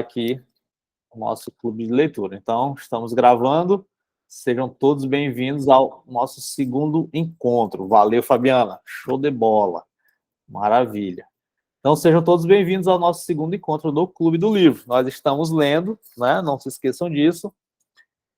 aqui o nosso clube de leitura. Então, estamos gravando. Sejam todos bem-vindos ao nosso segundo encontro. Valeu, Fabiana. Show de bola. Maravilha. Então, sejam todos bem-vindos ao nosso segundo encontro do Clube do Livro. Nós estamos lendo, né? Não se esqueçam disso,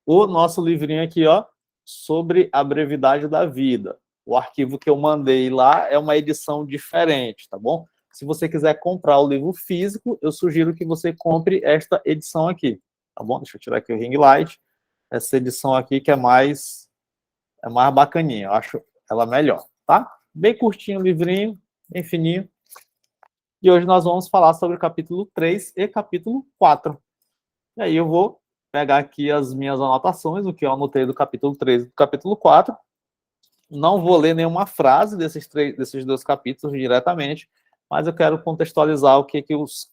o nosso livrinho aqui, ó, sobre a brevidade da vida. O arquivo que eu mandei lá é uma edição diferente, tá bom? Se você quiser comprar o livro físico, eu sugiro que você compre esta edição aqui, tá bom? Deixa eu tirar aqui o ring light. Essa edição aqui que é mais bacaninha, eu acho ela melhor, tá? Bem curtinho o livrinho, bem fininho. E hoje nós vamos falar sobre o capítulo 3 e capítulo 4. E aí eu vou pegar aqui as minhas anotações, o que eu anotei do capítulo 3 e do capítulo 4. Não vou ler nenhuma frase desses dois capítulos diretamente, mas eu quero contextualizar o que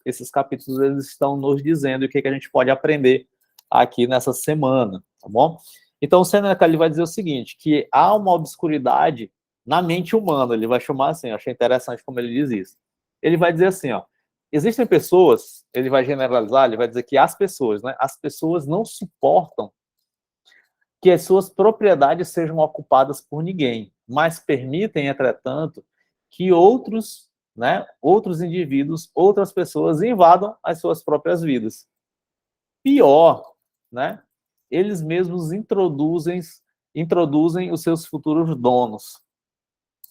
esses capítulos eles estão nos dizendo e o que a gente pode aprender aqui nessa semana, tá bom? Então, o Sêneca ele vai dizer o seguinte, que há uma obscuridade na mente humana, ele vai chamar assim, eu achei interessante como ele diz isso. Ele vai dizer assim, ó, existem pessoas, ele vai generalizar, ele vai dizer que as pessoas, né, as pessoas não suportam que as suas propriedades sejam ocupadas por ninguém, mas permitem, entretanto, que outros, né, outros indivíduos, outras pessoas invadam as suas próprias vidas. Pior, né, eles mesmos introduzem os seus futuros donos.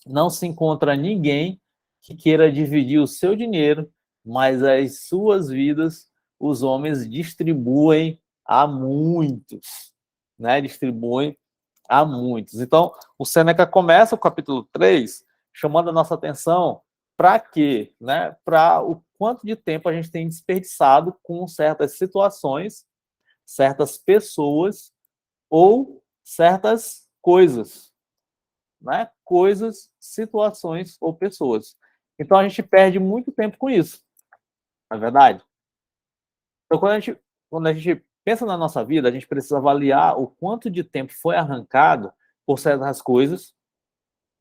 Não se encontra ninguém que queira dividir o seu dinheiro, mas as suas vidas os homens distribuem a muitos, né? Distribuem a muitos. Então, o Sêneca começa o capítulo 3 chamando a nossa atenção para quê? Né? Para o quanto de tempo a gente tem desperdiçado com certas situações, certas pessoas ou certas coisas, né? Coisas, situações ou pessoas. Então, a gente perde muito tempo com isso, não é verdade? Então, quando a gente pensa na nossa vida, a gente precisa avaliar o quanto de tempo foi arrancado por certas coisas,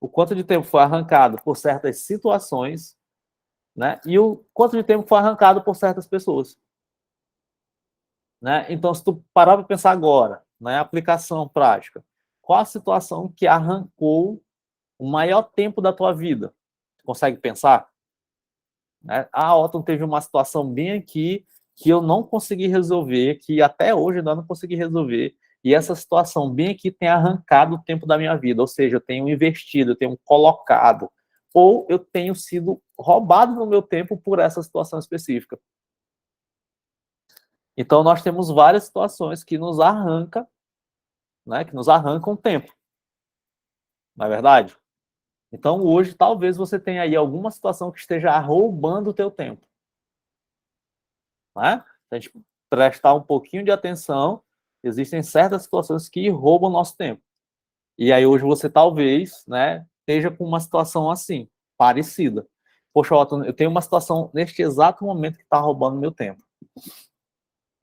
o quanto de tempo foi arrancado por certas situações, né? E o quanto de tempo foi arrancado por certas pessoas. Né? Então, se tu parar para pensar agora, né, aplicação prática, qual a situação que arrancou o maior tempo da tua vida? Consegue pensar? Né? Ah, Otton, teve uma situação bem aqui que eu não consegui resolver, que até hoje ainda não consegui resolver, e essa situação bem aqui tem arrancado o tempo da minha vida, ou seja, eu tenho investido, eu tenho colocado, ou eu tenho sido roubado no meu tempo por essa situação específica. Então, nós temos várias situações que nos arrancam, né, que nos arrancam tempo. Não é verdade? Então, hoje, talvez você tenha aí alguma situação que esteja roubando o teu tempo. Né? Se a gente prestar um pouquinho de atenção, existem certas situações que roubam o nosso tempo. E aí, hoje, você talvez, né, esteja com uma situação assim, parecida. Poxa, Otton, eu tenho uma situação neste exato momento que está roubando meu tempo.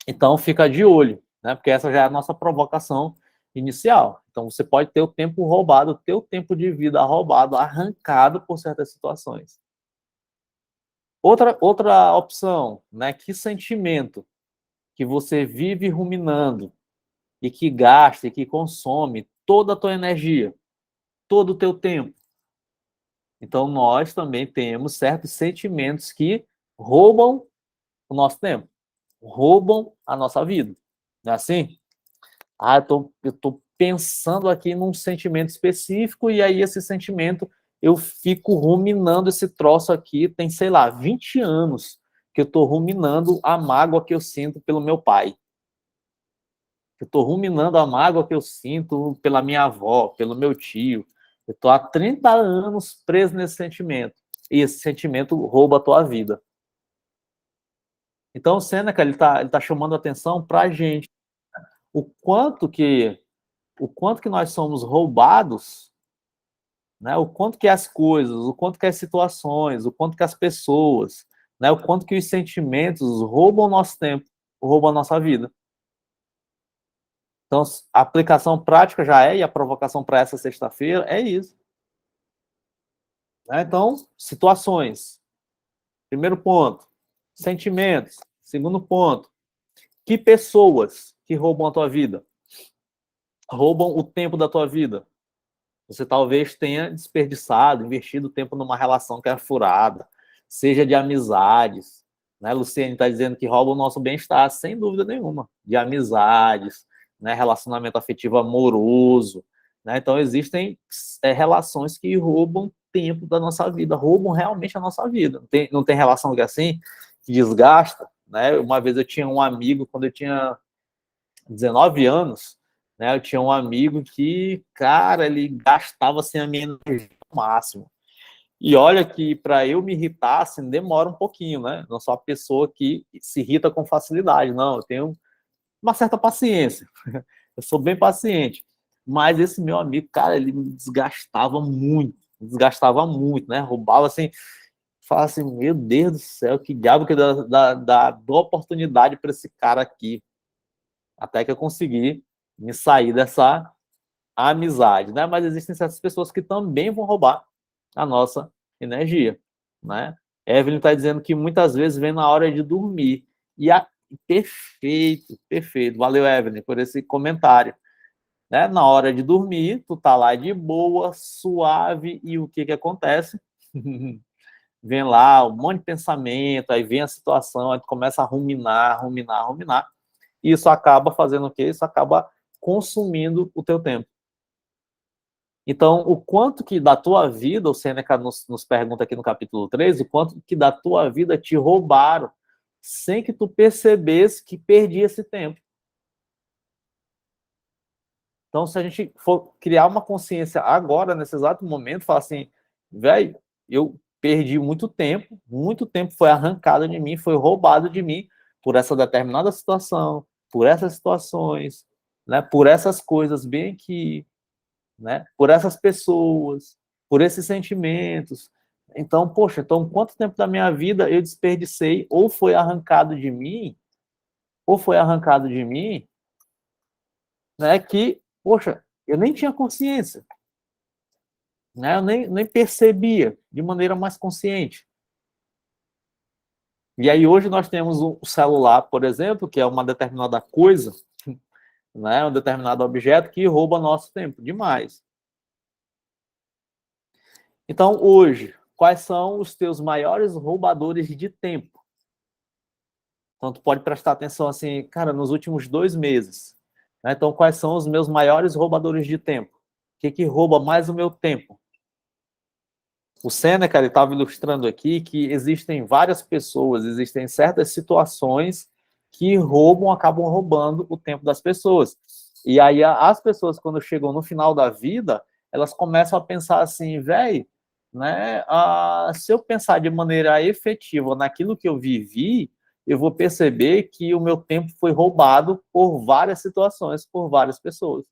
Então, fica de olho, né? Porque essa já é a nossa provocação inicial. Então, você pode ter o tempo roubado, o teu tempo de vida roubado, arrancado por certas situações. Outra opção, né? Que sentimento que você vive ruminando e que gasta e que consome toda a tua energia, todo o teu tempo. Então, nós também temos certos sentimentos que roubam o nosso tempo, roubam a nossa vida. Não é assim? Ah, eu tô pensando aqui num sentimento específico e aí esse sentimento eu fico ruminando esse troço aqui, tem, sei lá, 20 anos que eu tô ruminando a mágoa que eu sinto pelo meu pai. Eu tô ruminando a mágoa que eu sinto pela minha avó, pelo meu tio. Eu tô há 30 anos preso nesse sentimento. E esse sentimento rouba a tua vida. Então, o Sêneca, ele tá chamando a atenção para a gente. O quanto que nós somos roubados, né? O quanto que as coisas, o quanto que as situações, o quanto que as pessoas, né? O quanto que os sentimentos roubam o nosso tempo, roubam a nossa vida. Então, a aplicação prática já é, e a provocação para essa sexta-feira é isso. Né? Então, situações. Primeiro ponto, sentimentos. Segundo ponto, Que pessoas que roubam a tua vida? Roubam o tempo da tua vida. Você talvez tenha desperdiçado, investido tempo numa relação que é furada, seja de amizades, né? Luciene está dizendo que rouba o nosso bem-estar, sem dúvida nenhuma, de amizades, né? Relacionamento afetivo amoroso, né? Então, existem relações que roubam tempo da nossa vida, roubam realmente a nossa vida. Não tem relação que assim, que desgasta, né? Uma vez eu tinha um amigo, quando eu tinha 19 anos, né? Eu tinha um amigo que, cara, ele gastava assim a minha energia ao máximo. E olha que para eu me irritar, assim, demora um pouquinho, né? Não sou uma pessoa que se irrita com facilidade, não. Eu tenho uma certa paciência. Eu sou bem paciente. Mas esse meu amigo, cara, ele me desgastava muito, né? Roubava assim, falava assim, meu Deus do céu, que diabo que dá oportunidade para esse cara aqui. Até que eu consegui me sair dessa amizade, né? Mas existem certas pessoas que também vão roubar a nossa energia, né? Evelyn está dizendo que muitas vezes vem na hora de dormir. Perfeito, perfeito. Valeu, Evelyn, por esse comentário. Né? Na hora de dormir, tu tá lá de boa, suave, e o que acontece? Vem lá um monte de pensamento, aí vem a situação, aí tu começa a ruminar, e isso acaba fazendo o quê? Isso acaba consumindo o teu tempo. Então, o quanto que da tua vida, o Sêneca nos pergunta aqui no capítulo 3, o quanto que da tua vida te roubaram sem que tu percebesse que perdi esse tempo. Então, se a gente for criar uma consciência agora, nesse exato momento, falar assim, velho, eu perdi muito tempo foi arrancado de mim, foi roubado de mim por essa determinada situação, por essas situações, né, por essas coisas bem aqui, né, por essas pessoas, por esses sentimentos. Então, poxa, então quanto tempo da minha vida eu desperdicei ou foi arrancado de mim, né, que, poxa, eu nem tinha consciência, né, eu nem percebia de maneira mais consciente. E aí hoje nós temos o celular, por exemplo, que é uma determinada coisa, né, um determinado objeto que rouba nosso tempo demais. Então, hoje, quais são os teus maiores roubadores de tempo? Então, tu pode prestar atenção assim, cara, nos últimos 2 meses. Né? Então, quais são os meus maiores roubadores de tempo? O que rouba mais o meu tempo? O Sêneca estava ilustrando aqui que existem várias pessoas, existem certas situações que acabam roubando o tempo das pessoas. E aí as pessoas, quando chegam no final da vida, elas começam a pensar assim, velho, né, se eu pensar de maneira efetiva naquilo que eu vivi, eu vou perceber que o meu tempo foi roubado por várias situações, por várias pessoas.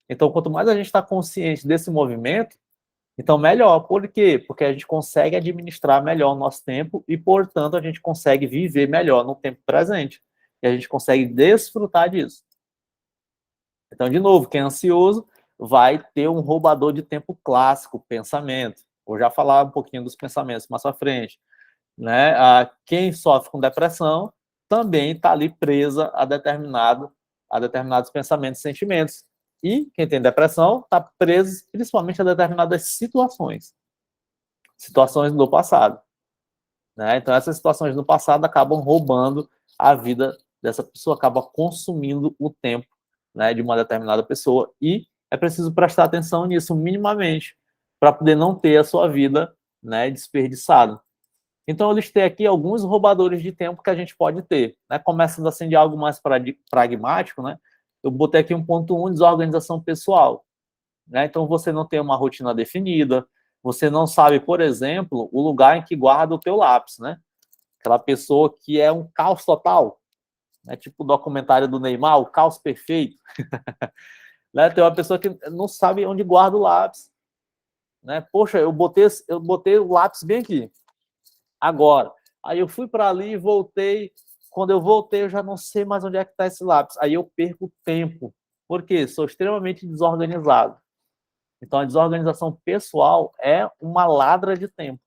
Então, quanto mais a gente está consciente desse movimento, então, melhor. Por quê? Porque a gente consegue administrar melhor o nosso tempo e, portanto, a gente consegue viver melhor no tempo presente. E a gente consegue desfrutar disso. Então, de novo, quem é ansioso vai ter um roubador de tempo clássico, pensamento. Vou já falar um pouquinho dos pensamentos mais à frente. Né? Quem sofre com depressão também está ali presa a determinados pensamentos e sentimentos. E quem tem depressão está preso principalmente a determinadas situações do passado. Né? Então, essas situações do passado acabam roubando a vida dessa pessoa, acaba consumindo o tempo, né, de uma determinada pessoa. E é preciso prestar atenção nisso minimamente para poder não ter a sua vida, né, desperdiçada. Então, eu listei aqui alguns roubadores de tempo que a gente pode ter. Né? Começando assim de algo mais pragmático, né? Eu botei aqui um ponto 1, desorganização pessoal. Né? Então, você não tem uma rotina definida, você não sabe, por exemplo, o lugar em que guarda o teu lápis, né? Aquela pessoa que é um caos total, né? Tipo o documentário do Neymar, o caos perfeito. Né? Tem uma pessoa que não sabe onde guarda o lápis. Né? Poxa, eu botei o lápis bem aqui. Agora. Aí eu fui para ali e voltei. Quando eu voltei, eu já não sei mais onde é que está esse lápis. Aí eu perco tempo. Por quê? Sou extremamente desorganizado. Então, a desorganização pessoal é uma ladra de tempo.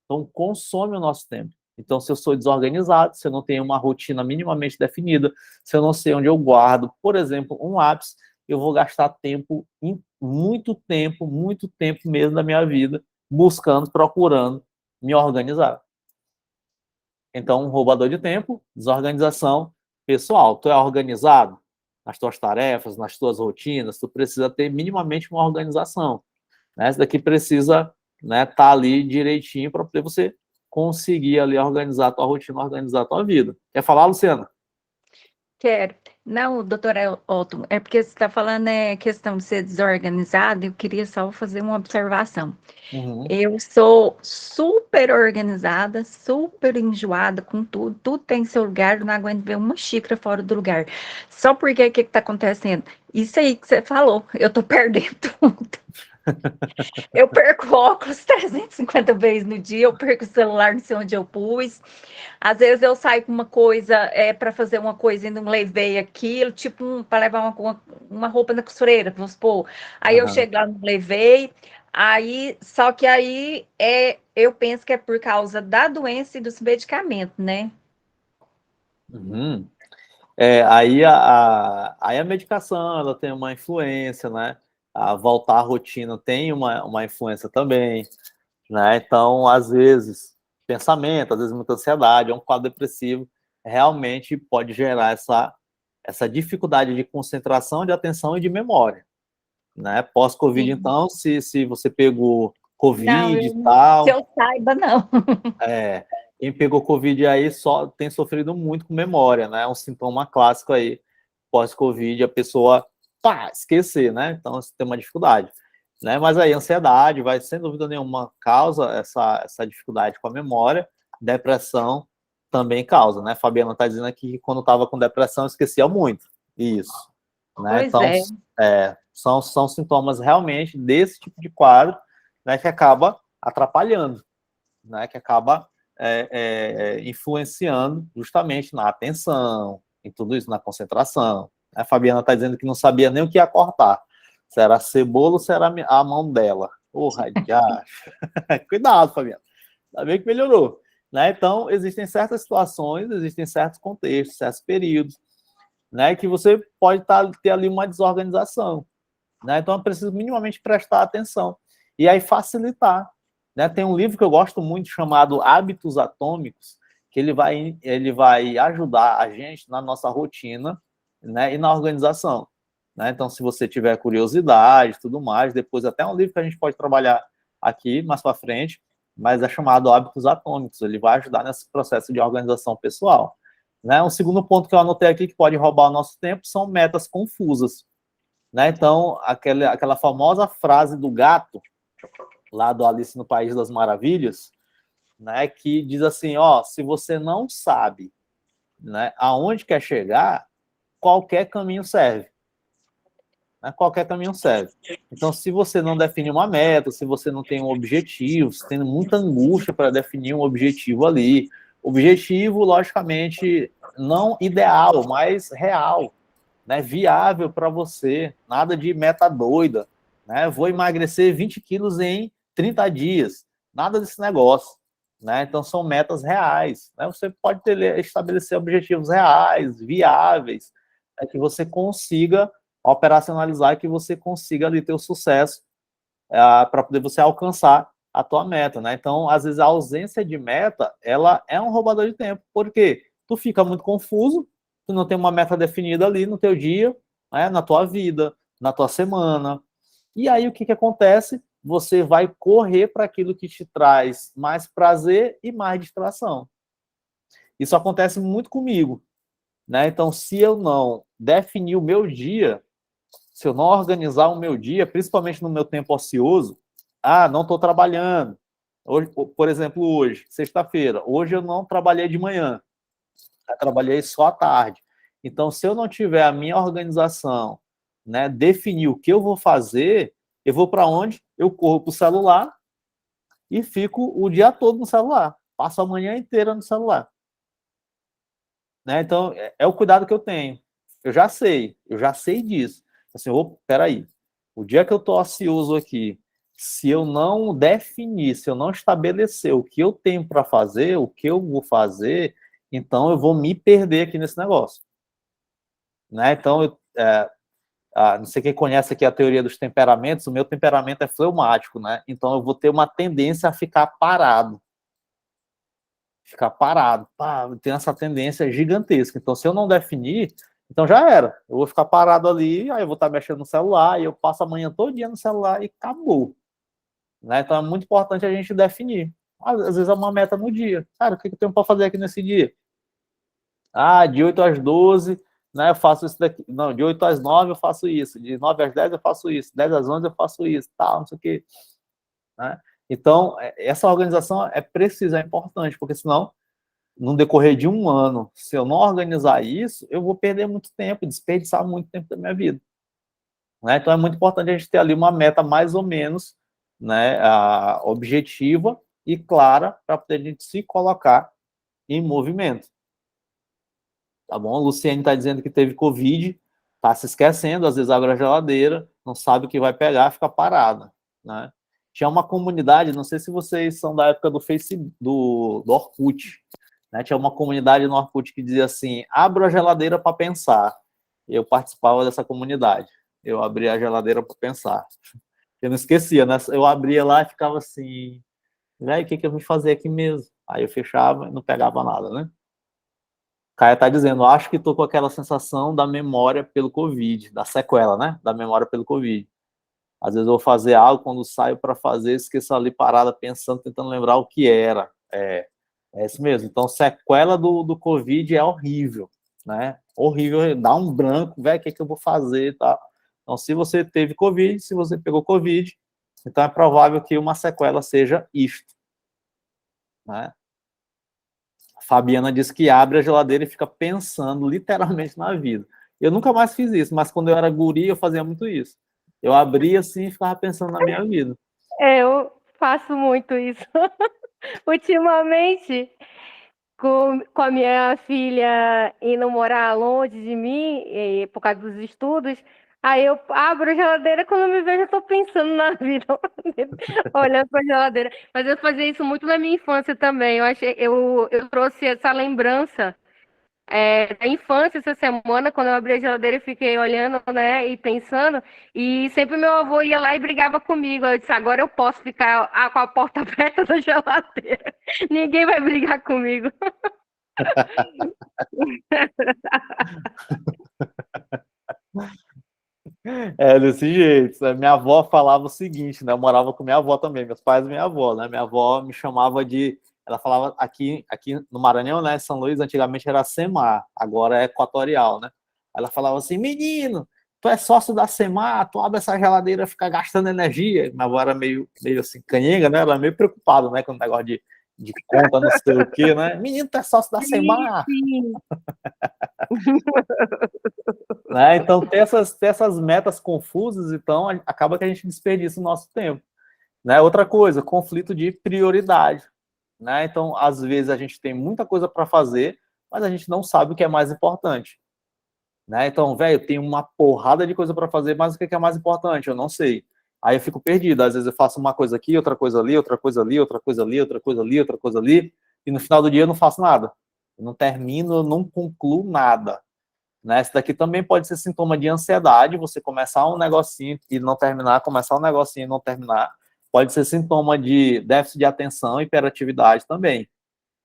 Então, consome o nosso tempo. Então, se eu sou desorganizado, se eu não tenho uma rotina minimamente definida, se eu não sei onde eu guardo, por exemplo, um lápis, eu vou gastar muito tempo mesmo da minha vida buscando, procurando me organizar. Então, um roubador de tempo, desorganização pessoal. Tu é organizado nas tuas tarefas, nas tuas rotinas, tu precisa ter minimamente uma organização. Né? Essa daqui precisa, né, tá ali direitinho para poder você conseguir ali organizar a tua rotina, organizar a tua vida. Quer falar, Luciana? Quero. Não, doutora Otto, é porque você está falando questão de ser desorganizado, eu queria só fazer uma observação. Uhum. Eu sou super organizada, super enjoada com tudo, tudo tem seu lugar, eu não aguento ver uma xícara fora do lugar. Só porque o que está acontecendo? Isso aí que você falou, eu tô perdendo tudo. Eu perco óculos 350 vezes no dia, eu perco o celular, não sei onde eu pus. Às vezes eu saio com uma coisa para fazer uma coisa e não levei aquilo, tipo para levar uma roupa na costureira, vamos supor. Aí eu Uhum. chego lá, não levei. Aí, só que aí eu penso que é por causa da doença e dos medicamentos, né? Uhum. Aí a medicação ela tem uma influência, né? A voltar à rotina tem uma influência também, né? Então, às vezes, pensamento, às vezes muita ansiedade, é um quadro depressivo, realmente pode gerar essa dificuldade de concentração, de atenção e de memória, né? Pós-Covid, Sim. então, se você pegou Não, Covid eu e que tal, eu saiba, não. é, quem pegou Covid aí só tem sofrido muito com memória, né? É um sintoma clássico aí, pós-Covid, a pessoa, pá, esquecer, né? Então, você tem uma dificuldade. Né? Mas aí, ansiedade vai, sem dúvida nenhuma, causa essa dificuldade com a memória, depressão também causa, né? Fabiana está dizendo aqui que quando estava com depressão, esquecia muito. Isso. Né? Pois Então, é. são sintomas realmente desse tipo de quadro, né, que acaba atrapalhando, né, que acaba influenciando justamente na atenção, em tudo isso, na concentração. A Fabiana está dizendo que não sabia nem o que ia cortar. Se era a cebola ou se era a mão dela. Porra, já. Cuidado, Fabiana. Ainda bem que melhorou. Né? Então, existem certas situações, existem certos contextos, certos períodos, né, que você pode ter ali uma desorganização. Né? Então, é preciso minimamente prestar atenção. E aí facilitar. Né? Tem um livro que eu gosto muito chamado Hábitos Atômicos, que ele vai ajudar a gente na nossa rotina, né, e na organização. Né? Então, se você tiver curiosidade tudo mais, depois até um livro que a gente pode trabalhar aqui mais para frente, mas é chamado Hábitos Atômicos. Ele vai ajudar nesse processo de organização pessoal. Né? Um segundo ponto que eu anotei aqui que pode roubar o nosso tempo são metas confusas. Né? Então, aquela famosa frase do gato, lá do Alice no País das Maravilhas, né, que diz assim, ó, se você não sabe, né, aonde quer chegar, qualquer caminho serve. Né? Qualquer caminho serve. Então, se você não define uma meta, se você não tem um objetivo, se tem muita angústia para definir um objetivo ali, objetivo, logicamente, não ideal, mas real, né, viável para você, nada de meta doida, né? Vou emagrecer 20 quilos em 30 dias, nada desse negócio, né? Então são metas reais, né? Você pode estabelecer objetivos reais, viáveis, né, que você consiga operacionalizar, que você consiga ali ter o sucesso para poder você alcançar a tua meta, né? Então, às vezes a ausência de meta, ela é um roubador de tempo, porque tu fica muito confuso, tu não tem uma meta definida ali no teu dia, né, na tua vida, na tua semana. E aí o que acontece? Você vai correr para aquilo que te traz mais prazer e mais distração. Isso acontece muito comigo, né? Então, se eu não definir o meu dia, se eu não organizar o meu dia, principalmente no meu tempo ocioso, não estou trabalhando. Hoje, por exemplo, hoje, sexta-feira, hoje eu não trabalhei de manhã, eu trabalhei só à tarde. Então, se eu não tiver a minha organização, né, definir o que eu vou fazer, eu vou para onde? Eu corro para o celular e fico o dia todo no celular. Passo a manhã inteira no celular. Né? Então, é o cuidado que eu tenho. Eu já sei disso. Assim, peraí, o dia que eu estou ocioso aqui, se eu não definir, se eu não estabelecer o que eu tenho para fazer, o que eu vou fazer, então eu vou me perder aqui nesse negócio. Né? Então, não sei quem conhece aqui a teoria dos temperamentos, o meu temperamento é fleumático, né? Então eu vou ter uma tendência a ficar parado. Tem essa tendência gigantesca. Então, se eu não definir, então já era. Eu vou ficar parado ali, aí eu vou estar mexendo no celular, e eu passo a manhã todo dia no celular e acabou. Né? Então é muito importante a gente definir. Às vezes é uma meta no dia. Cara, o que eu tenho para fazer aqui nesse dia? De 8 às 12, né, eu faço isso daqui. Não, de 8 às 9 eu faço isso. De 9 às 10 eu faço isso. 10 às 11 eu faço isso. Tal, não sei o quê. Né? Então, essa organização é precisa, é importante, porque senão, no decorrer de um ano, se eu não organizar isso, eu vou perder muito tempo, desperdiçar muito tempo da minha vida. Né? Então, é muito importante a gente ter ali uma meta mais ou menos, né, objetiva e clara para poder a gente se colocar em movimento. Tá bom? A Luciene está dizendo que teve Covid, está se esquecendo, às vezes abre a geladeira, não sabe o que vai pegar, fica parada. Né? Tinha uma comunidade, não sei se vocês são da época do Facebook, do Orkut, né? Tinha uma comunidade no Orkut que dizia assim, abra a geladeira para pensar. Eu participava dessa comunidade. Eu abria a geladeira para pensar. Eu não esquecia, né? Eu abria lá e ficava assim, né? O que eu vou fazer aqui mesmo? Aí eu fechava e não pegava nada, né? Caia está dizendo, acho que estou com aquela sensação da memória pelo Covid, da sequela, né? Da memória pelo Covid. Às vezes eu vou fazer algo, quando saio para fazer, esqueço ali parada, pensando, tentando lembrar o que era. É isso mesmo. Então, sequela do Covid é horrível, né? Horrível, dá um branco, velho, o que eu vou fazer e tal. Então, se você teve Covid, se você pegou Covid, então é provável que uma sequela seja isto, né? A Fabiana disse que abre a geladeira e fica pensando literalmente na vida. Eu nunca mais fiz isso, mas quando eu era guri, eu fazia muito isso. Eu abria assim e ficava pensando na minha vida. Eu faço muito isso. Ultimamente, com a minha filha indo morar longe de mim, por causa dos estudos, aí eu abro a geladeira, quando eu me vejo, eu tô pensando na vida, olhando para a geladeira. Mas eu fazia isso muito na minha infância também. Eu trouxe essa lembrança da infância essa semana, quando eu abri a geladeira e fiquei olhando, né, e pensando, e sempre meu avô ia lá e brigava comigo. Eu disse, agora eu posso ficar com a porta aberta da geladeira. Ninguém vai brigar comigo. É desse jeito. Minha avó falava o seguinte, né? Eu morava com minha avó também, meus pais e minha avó, né? Minha avó me chamava de. Ela falava aqui no Maranhão, né? São Luís, antigamente era Semar, agora é Equatorial, né? Ela falava assim: menino, tu é sócio da Semar, tu abre essa geladeira, fica gastando energia. Minha avó era meio assim, canhenga, né? Ela era meio preocupada, né? Com o negócio de conta, não sei o quê, né? Menino, tu é sócio da Semar. Sim. Né? Então, ter essas metas confusas, então, acaba que a gente desperdiça o nosso tempo. Né? Outra coisa, conflito de prioridade. Né? Então, às vezes, a gente tem muita coisa para fazer, mas a gente não sabe o que é mais importante. Né? Então, velho, eu tenho uma porrada de coisa para fazer, mas o que é mais importante? Eu não sei. Aí eu fico perdido. Às vezes eu faço uma coisa aqui, outra coisa ali, outra coisa ali, outra coisa ali, outra coisa ali, outra coisa ali, e no final do dia eu não faço nada. Eu não termino, eu não concluo nada. Né? Isso daqui também pode ser sintoma de ansiedade, você começar um negocinho e não terminar, começar um negocinho e não terminar. Pode ser sintoma de déficit de atenção e hiperatividade também.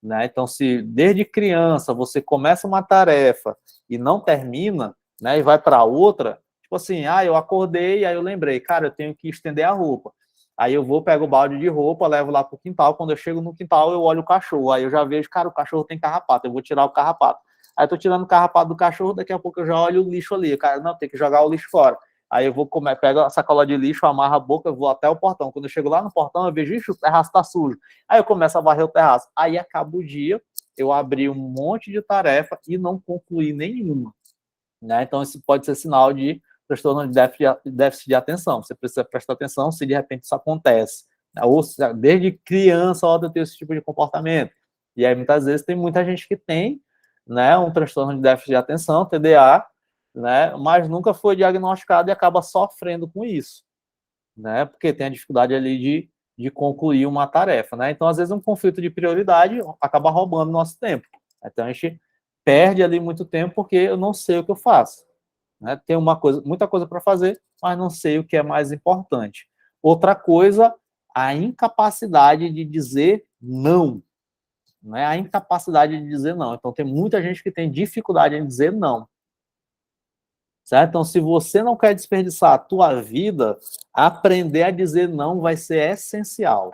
Né? Então, se desde criança você começa uma tarefa e não termina, né, e vai para outra, tipo assim, eu acordei, aí eu lembrei, cara, eu tenho que estender a roupa. Aí eu vou, pego o balde de roupa, levo lá pro quintal, quando eu chego no quintal, eu olho o cachorro, aí eu já vejo, cara, o cachorro tem carrapato, eu vou tirar o carrapato. Aí eu tô tirando o carrapato do cachorro, daqui a pouco eu já olho o lixo ali, cara, não, tem que jogar o lixo fora. Aí eu vou pego a sacola de lixo, amarro a boca, eu vou até o portão. Quando eu chego lá no portão, eu vejo, ixi, o terraço tá sujo. Aí eu começo a varrer o terraço. Aí acaba o dia, eu abri um monte de tarefa e não concluí nenhuma. Né? Então, isso pode ser sinal de transtorno de déficit de atenção. Você precisa prestar atenção se de repente isso acontece. Ou desde criança, eu tenho esse tipo de comportamento. E aí, muitas vezes, tem muita gente que tem, né, um transtorno de déficit de atenção, TDA, né, mas nunca foi diagnosticado e acaba sofrendo com isso. né? Porque tem a dificuldade ali de concluir uma tarefa, né? Então, às vezes, um conflito de prioridade acaba roubando nosso tempo. Então, a gente perde ali muito tempo porque eu não sei o que eu faço, né? Tem muita coisa para fazer, mas não sei o que é mais importante. Outra coisa, a incapacidade de dizer não, né? A incapacidade de dizer não. Então, tem muita gente que tem dificuldade em dizer não. Certo? Então, se você não quer desperdiçar a tua vida, aprender a dizer não vai ser essencial.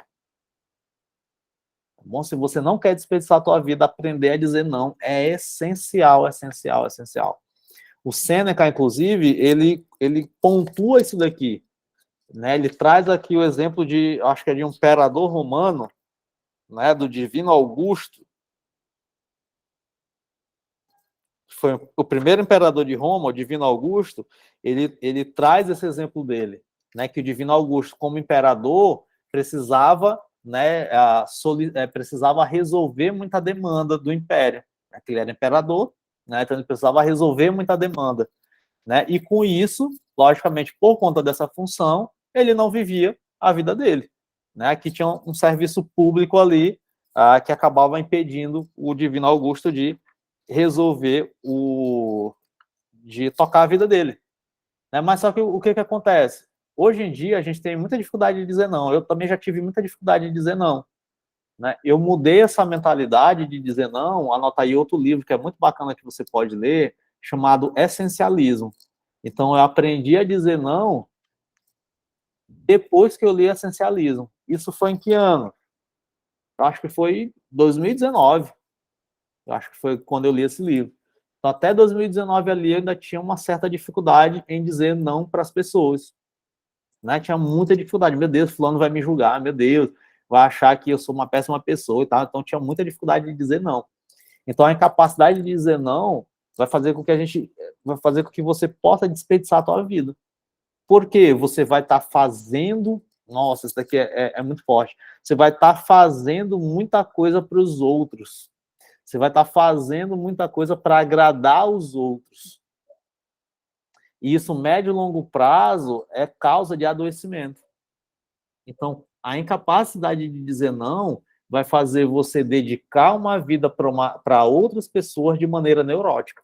Tá bom? Se você não quer desperdiçar a tua vida, aprender a dizer não é essencial, essencial, essencial. O Sêneca, inclusive, ele pontua isso daqui, né? Ele traz aqui o exemplo de, acho que é de um imperador romano, né? Do Divino Augusto, foi o primeiro imperador de Roma, o Divino Augusto. Ele traz esse exemplo dele, né? Que o Divino Augusto, como imperador, precisava, né? Precisava resolver muita demanda do império. Ele era imperador, né? Então ele precisava resolver muita demanda, né? E com isso, logicamente, por conta dessa função, ele não vivia a vida dele, né? Aqui tinha um serviço público ali que acabava impedindo o Divino Augusto de resolver de tocar a vida dele, né? Mas só que o que acontece? Hoje em dia a gente tem muita dificuldade de dizer não. Eu também já tive muita dificuldade de dizer não, né? Eu mudei essa mentalidade de dizer não. Anota aí outro livro que é muito bacana que você pode ler, chamado Essencialismo. Então eu aprendi a dizer não depois que eu li Essencialismo. Isso foi em que ano? Eu acho que foi 2019. Eu acho que foi quando eu li esse livro. Então, até 2019 ali, eu ainda tinha uma certa dificuldade em dizer não para as pessoas, né? Tinha muita dificuldade. Meu Deus, fulano vai me julgar, meu Deus, vai achar que eu sou uma péssima pessoa e tal. Então, tinha muita dificuldade de dizer não. Então, a incapacidade de dizer não vai fazer com que você possa desperdiçar a tua vida. Porque você vai estar fazendo... Nossa, isso daqui é muito forte. Você vai estar fazendo muita coisa para os outros. Você vai estar fazendo muita coisa para agradar os outros. E isso, médio e longo prazo, é causa de adoecimento. Então, a incapacidade de dizer não vai fazer você dedicar uma vida para outras pessoas de maneira neurótica.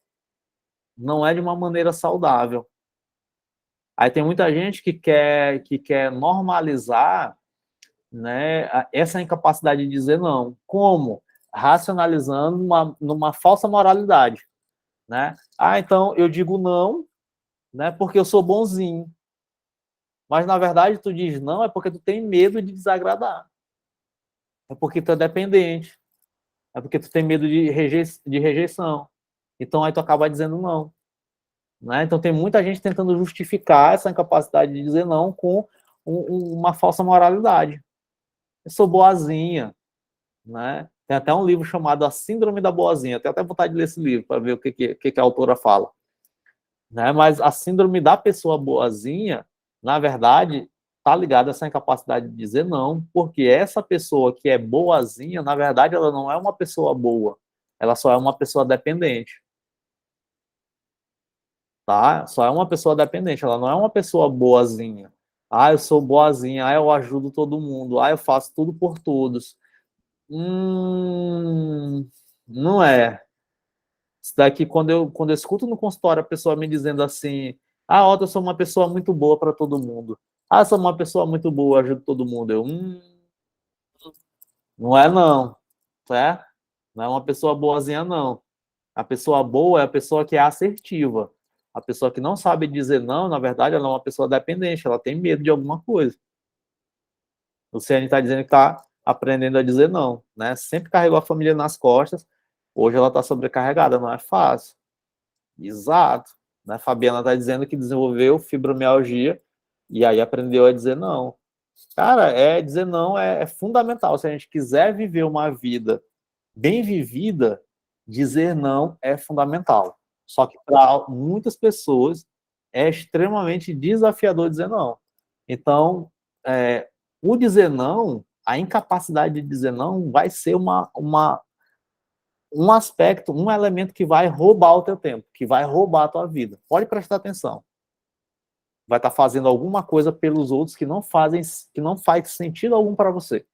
Não é de uma maneira saudável. Aí tem muita gente que quer normalizar, né, essa incapacidade de dizer não. Como? Racionalizando numa falsa moralidade, né? Então eu digo não, né, porque eu sou bonzinho. Mas na verdade tu diz não é porque tu tem medo de desagradar. É porque tu é dependente. É porque tu tem medo de rejeição. Então aí tu acaba dizendo não, né? Então tem muita gente tentando justificar essa incapacidade de dizer não com uma falsa moralidade. Eu sou boazinha, né? Tem até um livro chamado A Síndrome da Boazinha. Tenho até vontade de ler esse livro para ver o que a autora fala, né? Mas a síndrome da pessoa boazinha, na verdade, está ligada a essa incapacidade de dizer não, porque essa pessoa que é boazinha, na verdade, ela não é uma pessoa boa, ela só é uma pessoa dependente, tá? Só é uma pessoa dependente, ela não é uma pessoa boazinha. Eu sou boazinha, eu ajudo todo mundo, eu faço tudo por todos. Não é. Isso daqui, quando eu escuto no consultório a pessoa me dizendo assim, Otto, eu sou uma pessoa muito boa para todo mundo. Eu sou uma pessoa muito boa, ajudo todo mundo. Não é não, certo? Não é uma pessoa boazinha, não. A pessoa boa é a pessoa que é assertiva. A pessoa que não sabe dizer não, na verdade, ela é uma pessoa dependente, ela tem medo de alguma coisa. O Ciane está dizendo que está aprendendo a dizer não, né? Sempre carregou a família nas costas, hoje ela está sobrecarregada, não é fácil. Exato. Né? Fabiana está dizendo que desenvolveu fibromialgia e aí aprendeu a dizer não. Cara, dizer não é fundamental. Se a gente quiser viver uma vida bem vivida, dizer não é fundamental. Só que para muitas pessoas é extremamente desafiador dizer não. Então, o dizer não, a incapacidade de dizer não vai ser um aspecto, um elemento que vai roubar o teu tempo, que vai roubar a tua vida. Pode prestar atenção. vai estar fazendo alguma coisa pelos outros que não faz sentido algum para você.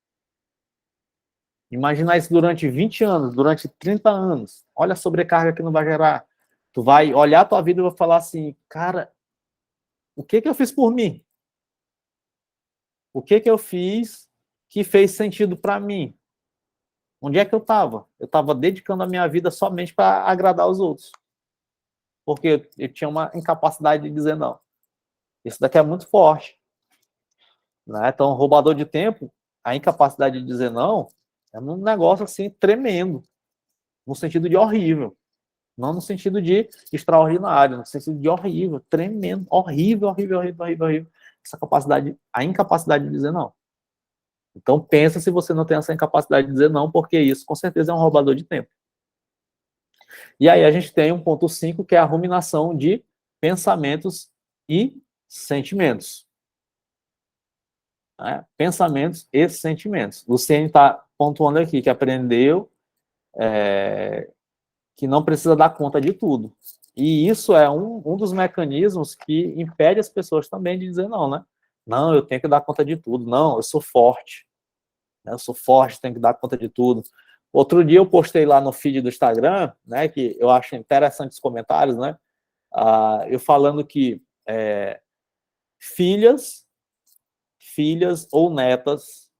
Imaginar isso durante 20 anos, durante 30 anos. Olha a sobrecarga que não vai gerar. Tu vai olhar a tua vida e vai falar assim, cara, o que eu fiz por mim? O que eu fiz que fez sentido para mim? Onde é que eu estava? Eu estava dedicando a minha vida somente para agradar os outros. Porque eu tinha uma incapacidade de dizer não. Isso daqui é muito forte. Né? Então, roubador de tempo, a incapacidade de dizer não, é um negócio assim tremendo. No sentido de horrível. Não no sentido de extraordinário, no sentido de horrível, tremendo, horrível, horrível, horrível, horrível, horrível. Essa capacidade, a incapacidade de dizer não. Então, pensa se você não tem essa incapacidade de dizer não, porque isso, com certeza, é um roubador de tempo. E aí a gente tem um ponto 5, que é a ruminação de pensamentos e sentimentos. Né? Pensamentos e sentimentos. Luciene está pontuando aqui que aprendeu que não precisa dar conta de tudo. E isso é um dos mecanismos que impede as pessoas também de dizer não, né? Não, eu tenho que dar conta de tudo. Não, eu sou forte. Eu sou forte, tenho que dar conta de tudo. Outro dia eu postei lá no feed do Instagram, né, que eu acho interessante os comentários, né, eu falando que filhas ou netas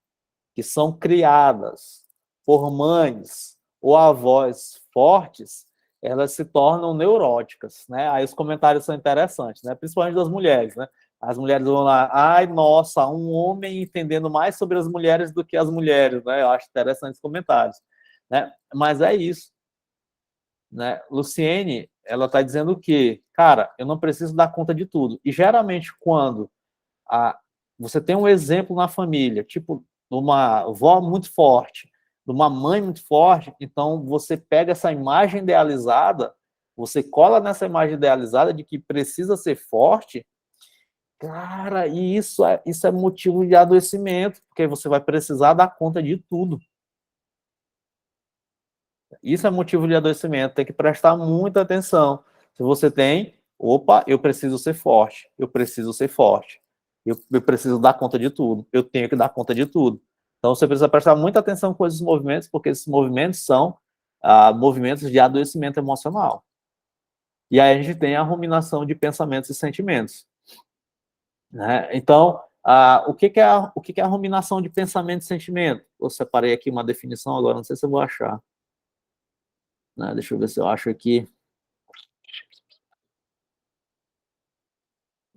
que são criadas por mães ou avós fortes, elas se tornam neuróticas, né? Aí os comentários são interessantes, né? Principalmente das mulheres, né? As mulheres vão lá, ai, nossa, um homem entendendo mais sobre as mulheres do que as mulheres, né? Eu acho interessante os comentários, né? Mas é isso, né? Luciene, ela está dizendo que, cara, eu não preciso dar conta de tudo. E geralmente quando você tem um exemplo na família, tipo, de uma avó muito forte, de uma mãe muito forte, então você pega essa imagem idealizada, você cola nessa imagem idealizada de que precisa ser forte, cara, e isso é motivo de adoecimento, porque você vai precisar dar conta de tudo. Isso é motivo de adoecimento, tem que prestar muita atenção. Se você tem, opa, eu preciso ser forte, eu preciso ser forte. Eu preciso dar conta de tudo. Eu tenho que dar conta de tudo. Então, você precisa prestar muita atenção com esses movimentos, porque esses movimentos são movimentos de adoecimento emocional. E aí a gente tem a ruminação de pensamentos e sentimentos. Né? Então, o que é a ruminação de pensamento e sentimento? Eu separei aqui uma definição, agora não sei se eu vou achar. Né? Deixa eu ver se eu acho aqui.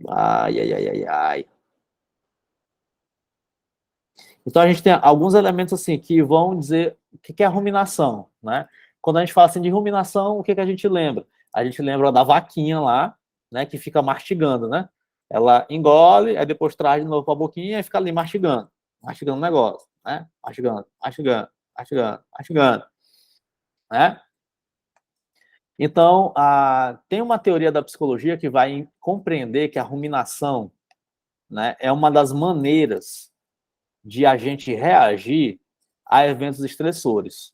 Ai, ai, ai, ai, ai. Então, a gente tem alguns elementos assim que vão dizer o que é a ruminação, né? Quando a gente fala assim de ruminação, o que a gente lembra? A gente lembra da vaquinha lá, né, que fica mastigando, né? Ela engole, aí depois traz de novo para a boquinha e fica ali mastigando o negócio, né? Mastigando, mastigando, mastigando, mastigando, né? Então, tem uma teoria da psicologia que vai compreender que a ruminação, né, é uma das maneiras de a gente reagir a eventos estressores.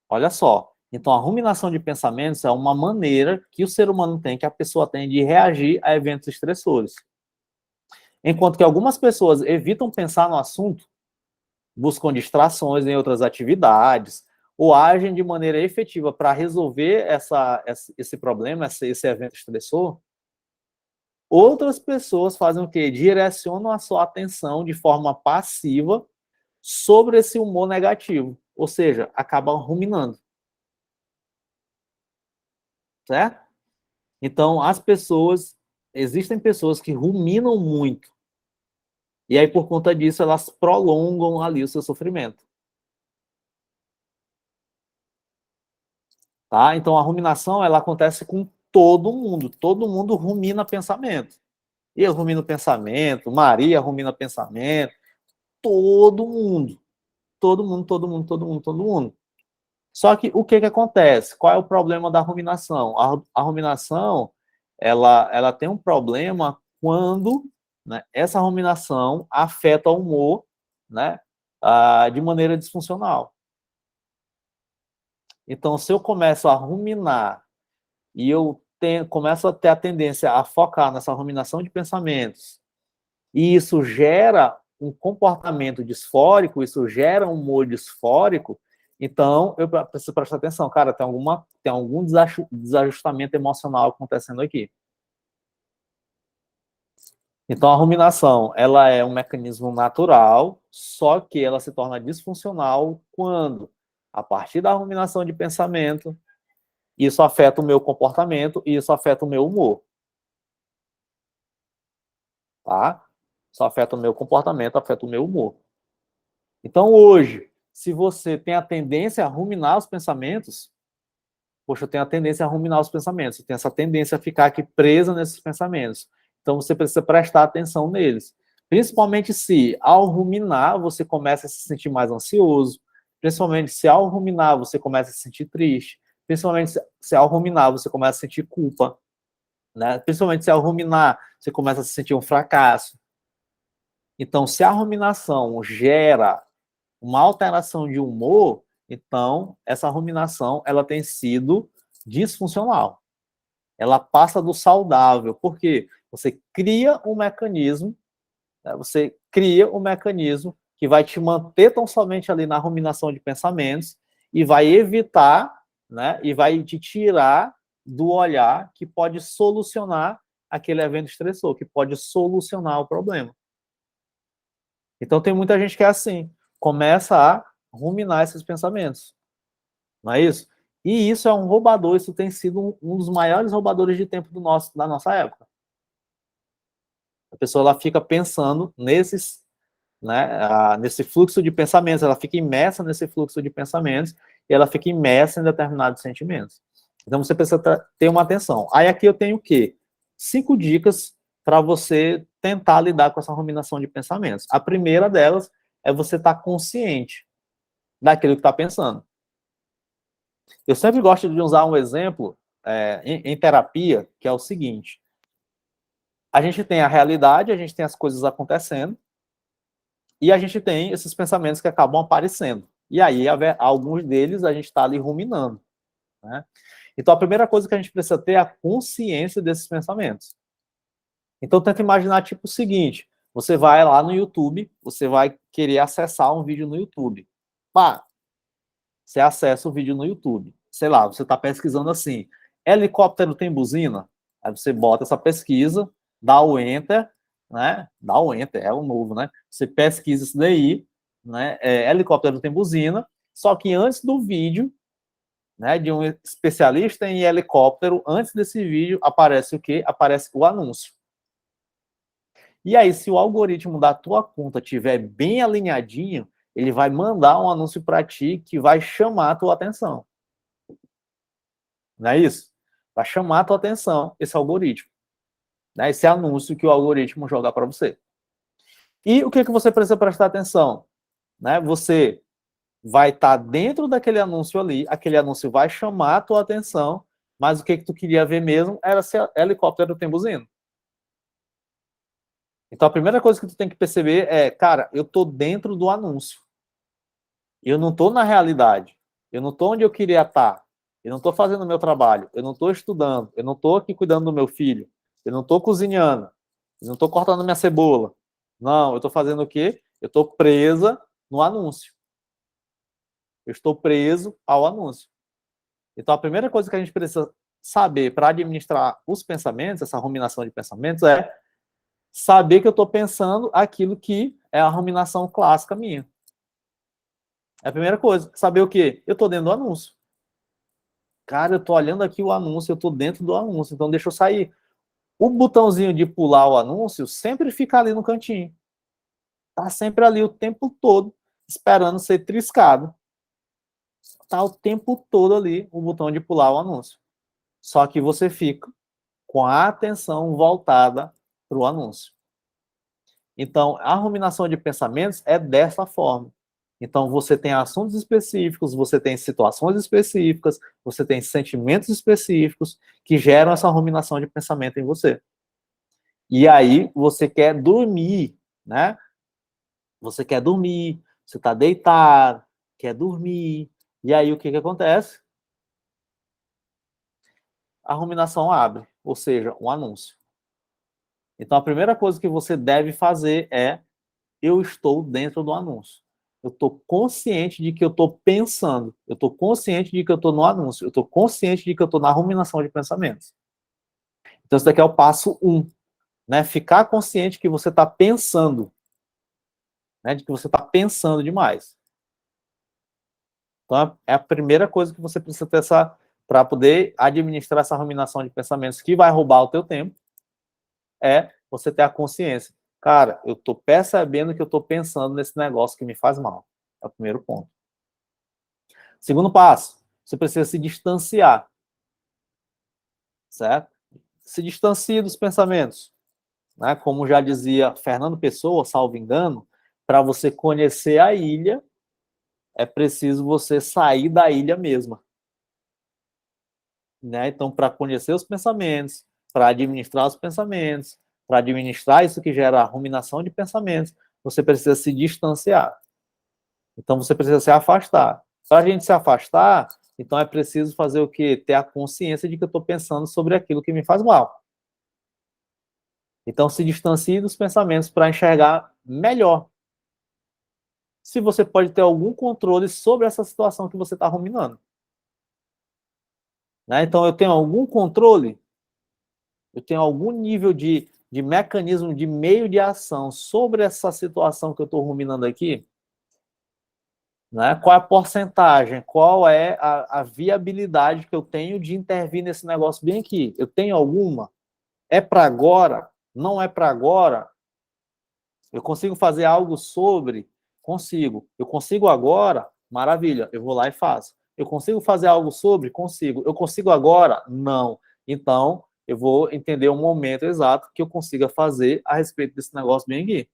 Olha só. Então, a ruminação de pensamentos é uma maneira que o ser humano tem, que a pessoa tem de reagir a eventos estressores. Enquanto que algumas pessoas evitam pensar no assunto, buscam distrações em outras atividades, ou agem de maneira efetiva para resolver esse problema, esse evento estressor, outras pessoas fazem o quê? Direcionam a sua atenção de forma passiva sobre esse humor negativo, ou seja, acabam ruminando. Certo? Então, existem pessoas que ruminam muito, e aí, por conta disso, elas prolongam ali o seu sofrimento. Tá? Então, a ruminação, ela acontece com todo mundo rumina pensamento. Eu rumino pensamento, Maria rumina pensamento, todo mundo. Todo mundo, todo mundo, todo mundo, todo mundo. Só que o que acontece? Qual é o problema da ruminação? A ruminação, ela tem um problema quando, né, essa ruminação afeta o humor, né, de maneira disfuncional. Então, se eu começo a ruminar e eu começo a ter a tendência a focar nessa ruminação de pensamentos, e isso gera um comportamento disfórico, isso gera um humor disfórico, então eu preciso prestar atenção, cara, tem algum desajustamento emocional acontecendo aqui. Então a ruminação, ela é um mecanismo natural, só que ela se torna disfuncional quando, a partir da ruminação de pensamento, isso afeta o meu comportamento e isso afeta o meu humor. Tá? Isso afeta o meu comportamento, afeta o meu humor. Então, hoje, se você tem a tendência a ruminar os pensamentos, poxa, eu tenho a tendência a ruminar os pensamentos, eu tenho essa tendência a ficar aqui presa nesses pensamentos. Então, você precisa prestar atenção neles. Principalmente se, ao ruminar, você começa a se sentir mais ansioso, principalmente se, ao ruminar, você começa a se sentir triste, principalmente se ao ruminar, você começa a sentir culpa, né? Principalmente se ao ruminar, você começa a se sentir um fracasso. Então, se a ruminação gera uma alteração de humor, então essa ruminação ela tem sido disfuncional. Ela passa do saudável, porque você cria um mecanismo, né, você cria um mecanismo que vai te manter tão somente ali na ruminação de pensamentos e vai evitar, né, e vai te tirar do olhar que pode solucionar aquele evento estressor, que pode solucionar o problema. Então tem muita gente que é assim, começa a ruminar esses pensamentos. Não é isso? E isso é um roubador, isso tem sido um dos maiores roubadores de tempo da nossa época. A pessoa ela fica pensando nesses, né, nesse fluxo de pensamentos, ela fica imersa nesse fluxo de pensamentos e ela fica imersa em determinados sentimentos. Então você precisa ter uma atenção. Aí aqui eu tenho o quê? 5 dicas para você tentar lidar com essa ruminação de pensamentos. A primeira delas é você estar consciente daquilo que está pensando. Eu sempre gosto de usar um exemplo em terapia, que é o seguinte: a gente tem a realidade, a gente tem as coisas acontecendo, e a gente tem esses pensamentos que acabam aparecendo. E aí, alguns deles a gente está ali ruminando, né? Então, a primeira coisa que a gente precisa ter é a consciência desses pensamentos. Então, tenta imaginar tipo o seguinte: você vai lá no YouTube, você vai querer acessar um vídeo no YouTube. Pá, você acessa o vídeo no YouTube. Sei lá, você está pesquisando assim, helicóptero tem buzina? Aí você bota essa pesquisa, dá o Enter, né? Dá o Enter, é o novo, né? Você pesquisa isso daí, né? Helicóptero tem buzina, só que antes do vídeo, né, de um especialista em helicóptero, antes desse vídeo, aparece o quê? Aparece o anúncio. E aí, se o algoritmo da tua conta estiver bem alinhadinho, ele vai mandar um anúncio para ti que vai chamar a tua atenção. Não é isso? Vai chamar a tua atenção esse algoritmo, né? Esse anúncio que o algoritmo joga para você. E o que você precisa prestar atenção? Né? Você vai estar dentro daquele anúncio ali, aquele anúncio vai chamar a tua atenção, mas o que tu queria ver mesmo era se helicóptero tem buzina. Então a primeira coisa que tu tem que perceber é, cara, eu tô dentro do anúncio. Eu não tô na realidade. Eu não tô onde eu queria estar. Eu não estou fazendo o meu trabalho, eu não estou estudando, eu não estou aqui cuidando do meu filho, eu não estou cozinhando, eu não estou cortando minha cebola. Não, eu estou fazendo o quê? Eu estou presa no anúncio. Eu estou preso ao anúncio. Então, a primeira coisa que a gente precisa saber para administrar os pensamentos, essa ruminação de pensamentos, é saber que eu estou pensando aquilo que é a ruminação clássica minha. É a primeira coisa. Saber o quê? Eu estou dentro do anúncio. Cara, eu tô olhando aqui o anúncio, eu tô dentro do anúncio, então deixa eu sair. O botãozinho de pular o anúncio sempre fica ali no cantinho. Tá sempre ali o tempo todo, esperando ser triscado. Tá o tempo todo ali o botão de pular o anúncio. Só que você fica com a atenção voltada para o anúncio. Então, a ruminação de pensamentos é dessa forma. Então, você tem assuntos específicos, você tem situações específicas, você tem sentimentos específicos que geram essa ruminação de pensamento em você. E aí, você quer dormir, né? Você quer dormir, você está deitado, quer dormir. E aí, o que acontece? a ruminação abre, ou seja, um anúncio. Então, a primeira coisa que você deve fazer é: eu estou dentro do anúncio. Eu estou consciente de que eu estou pensando. Eu estou consciente de que eu estou no anúncio. Eu estou consciente de que eu estou na ruminação de pensamentos. Então, esse daqui é o passo 1. Né? Ficar consciente que você está pensando. Né? De que você está pensando demais. Então, é a primeira coisa que você precisa pensar para poder administrar essa ruminação de pensamentos que vai roubar o teu tempo, é você ter a consciência. Cara, eu estou percebendo que eu estou pensando nesse negócio que me faz mal. É o primeiro ponto. Segundo passo, você precisa se distanciar. Certo? Se distancie dos pensamentos. Né? Como já dizia Fernando Pessoa, salvo engano, para você conhecer a ilha, é preciso você sair da ilha mesma. Né? Então, para conhecer os pensamentos, para administrar os pensamentos, para administrar isso que gera a ruminação de pensamentos, você precisa se distanciar. Então, você precisa se afastar. Para a gente se afastar, então é preciso fazer o quê? Ter a consciência de que eu estou pensando sobre aquilo que me faz mal. Então, se distancie dos pensamentos para enxergar melhor. Se você pode ter algum controle sobre essa situação que você está ruminando. Né? Então, eu tenho algum controle? Eu tenho algum nível de mecanismo, de meio de ação sobre essa situação que eu estou ruminando aqui? Né? Qual é a porcentagem? Qual é a viabilidade que eu tenho de intervir nesse negócio bem aqui? Eu tenho alguma? É para agora? Não é para agora? Eu consigo fazer algo sobre? Consigo. Eu consigo agora? Maravilha, eu vou lá e faço. Eu consigo fazer algo sobre? Consigo. Eu consigo agora? Não. Então, eu vou entender o momento exato que eu consiga fazer a respeito desse negócio bem aqui.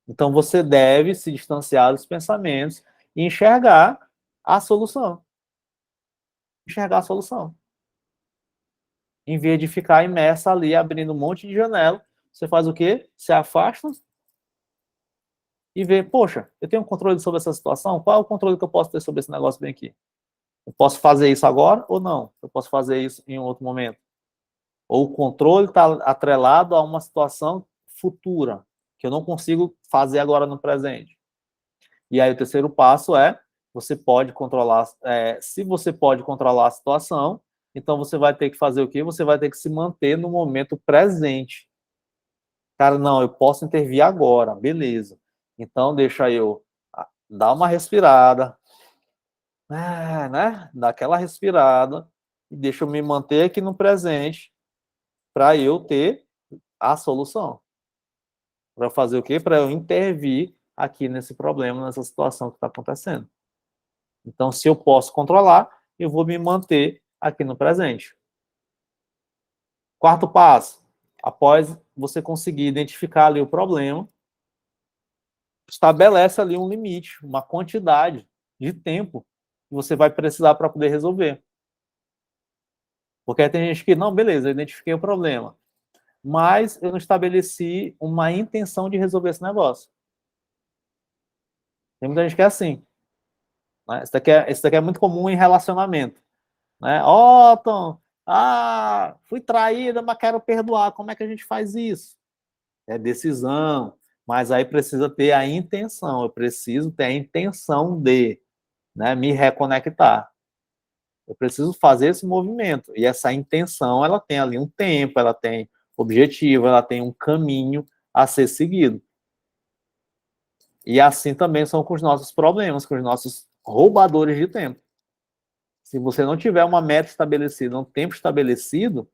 Então, você deve se distanciar dos pensamentos e enxergar a solução. Enxergar a solução. Em vez de ficar imersa ali, abrindo um monte de janela, você faz o quê? Se afasta e vê, poxa, eu tenho controle sobre essa situação? Qual é o controle que eu posso ter sobre esse negócio bem aqui? Eu posso fazer isso agora ou não? Eu posso fazer isso em outro momento? Ou o controle está atrelado a uma situação futura, que eu não consigo fazer agora no presente. E aí o terceiro passo é, você pode controlar, se você pode controlar a situação, então você vai ter que fazer o quê? Você vai ter que se manter no momento presente. Cara, não, eu posso intervir agora, beleza. Então deixa eu dar uma respirada, né? Dar aquela respirada e deixa eu me manter aqui no presente para eu ter a solução. Para fazer o quê? Para eu intervir aqui nesse problema, nessa situação que está acontecendo. Então, se eu posso controlar, eu vou me manter aqui no presente. Quarto passo, após você conseguir identificar ali o problema, estabelece ali um limite, uma quantidade de tempo que você vai precisar para poder resolver. Porque aí tem gente que, não, beleza, eu identifiquei o problema, mas eu não estabeleci uma intenção de resolver esse negócio. Tem muita gente que é assim. Né? Isso daqui é muito comum em relacionamento. Né? Tom, fui traída, mas quero perdoar. Como é que a gente faz isso? É decisão, mas aí precisa ter a intenção. Eu preciso ter a intenção de, né, me reconectar. Eu preciso fazer esse movimento. E essa intenção, ela tem ali um tempo, ela tem objetivo, ela tem um caminho a ser seguido. E assim também são com os nossos problemas, com os nossos roubadores de tempo. Se você não tiver uma meta estabelecida, um tempo estabelecido,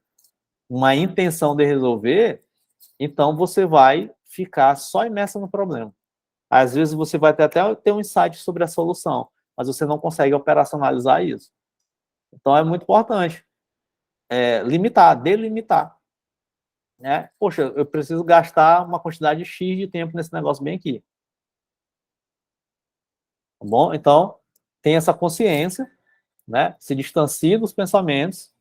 uma intenção de resolver, então você vai ficar só imersa no problema. Às vezes você vai até ter um insight sobre a solução, mas você não consegue operacionalizar isso. Então é muito importante limitar, delimitar. Né? Poxa, eu preciso gastar uma quantidade X de tempo nesse negócio bem aqui. Tá bom? Então, tem essa consciência, né? Se distancie dos pensamentos,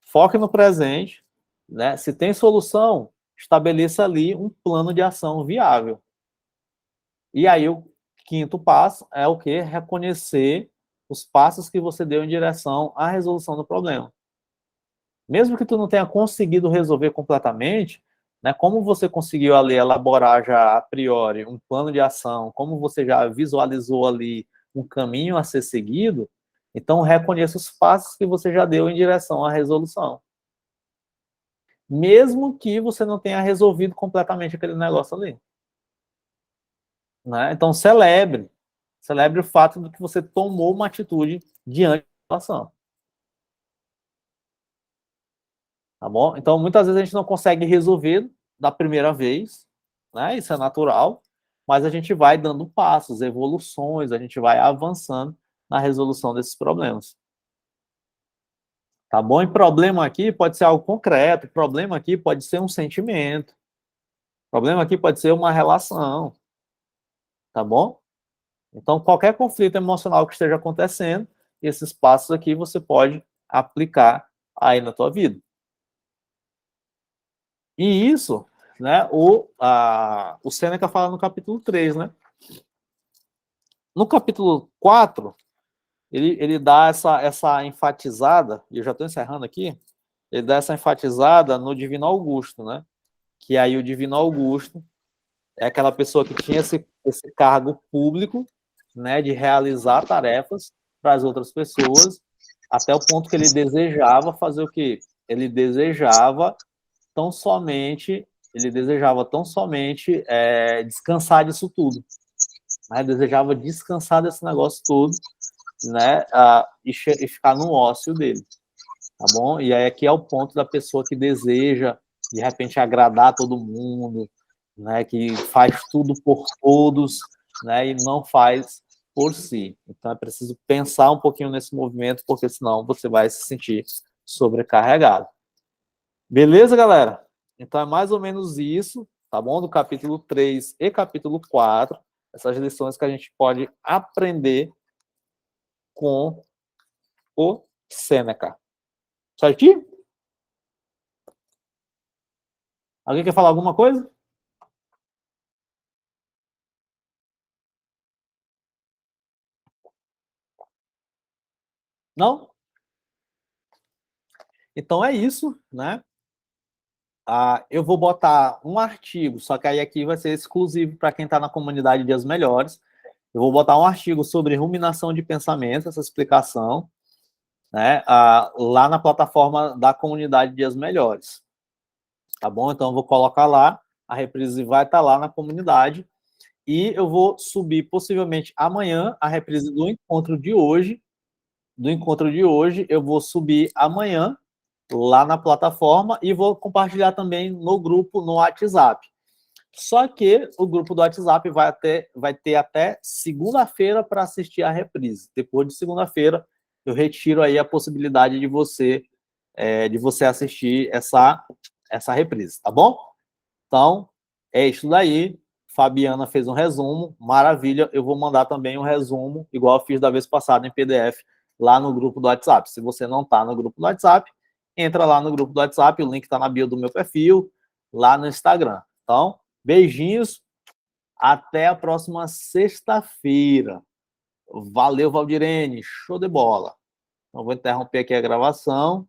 foque no presente, né? Se tem solução, estabeleça ali um plano de ação viável. E aí o quinto passo é o quê? Reconhecer os passos que você deu em direção à resolução do problema. Mesmo que tu não tenha conseguido resolver completamente, né, como você conseguiu ali elaborar já a priori um plano de ação, como você já visualizou ali um caminho a ser seguido, então reconheça os passos que você já deu em direção à resolução. Mesmo que você não tenha resolvido completamente aquele negócio ali. Né? Então celebre o fato de que você tomou uma atitude diante da situação. Tá bom? Então, muitas vezes a gente não consegue resolver da primeira vez, né? Isso é natural, mas a gente vai dando passos, evoluções, a gente vai avançando na resolução desses problemas. Tá bom? E problema aqui pode ser algo concreto, problema aqui pode ser um sentimento, problema aqui pode ser uma relação. Tá bom? Então, qualquer conflito emocional que esteja acontecendo, esses passos aqui você pode aplicar aí na tua vida. E isso, né, o Sêneca fala no capítulo 3, né? No capítulo 4, ele dá essa enfatizada, e eu já estou encerrando aqui, ele dá essa enfatizada no Divino Augusto, né? Que aí o Divino Augusto é aquela pessoa que tinha esse cargo público, né, de realizar tarefas para as outras pessoas, até o ponto que ele desejava fazer o quê? Ele desejava tão somente descansar disso tudo, né? Desejava descansar desse negócio todo, né? E ficar no ócio dele, tá bom? E aí aqui é o ponto da pessoa que deseja de repente agradar todo mundo, né? Que faz tudo por todos, né? E não faz por si. Então é preciso pensar um pouquinho nesse movimento, porque senão você vai se sentir sobrecarregado. Beleza, galera? Então é mais ou menos isso, tá bom? Do capítulo 3 e capítulo 4, essas lições que a gente pode aprender com o Sêneca. Certinho? Alguém quer falar alguma coisa? Não? Então é isso, né? Eu vou botar um artigo, só que aí aqui vai ser exclusivo para quem está na comunidade Dias Melhores. Eu vou botar um artigo sobre ruminação de pensamento, essa explicação, né? Lá na plataforma da comunidade Dias Melhores. Tá bom? Então eu vou colocar lá, a reprise vai estar lá na comunidade, e eu vou subir possivelmente amanhã a reprise do encontro de hoje. Eu vou subir amanhã lá na plataforma e vou compartilhar também no grupo no WhatsApp. Só que o grupo do WhatsApp vai ter até segunda-feira para assistir a reprise. Depois de segunda-feira, eu retiro aí a possibilidade de você assistir essa reprise, tá bom? Então, é isso daí. Fabiana fez um resumo, maravilha. Eu vou mandar também um resumo, igual eu fiz da vez passada em PDF, lá no grupo do WhatsApp. Se você não está no grupo do WhatsApp, entra lá no grupo do WhatsApp, o link está na bio do meu perfil, lá no Instagram. Então, beijinhos, até a próxima sexta-feira. Valeu, Valdirene, show de bola. Então, vou interromper aqui a gravação.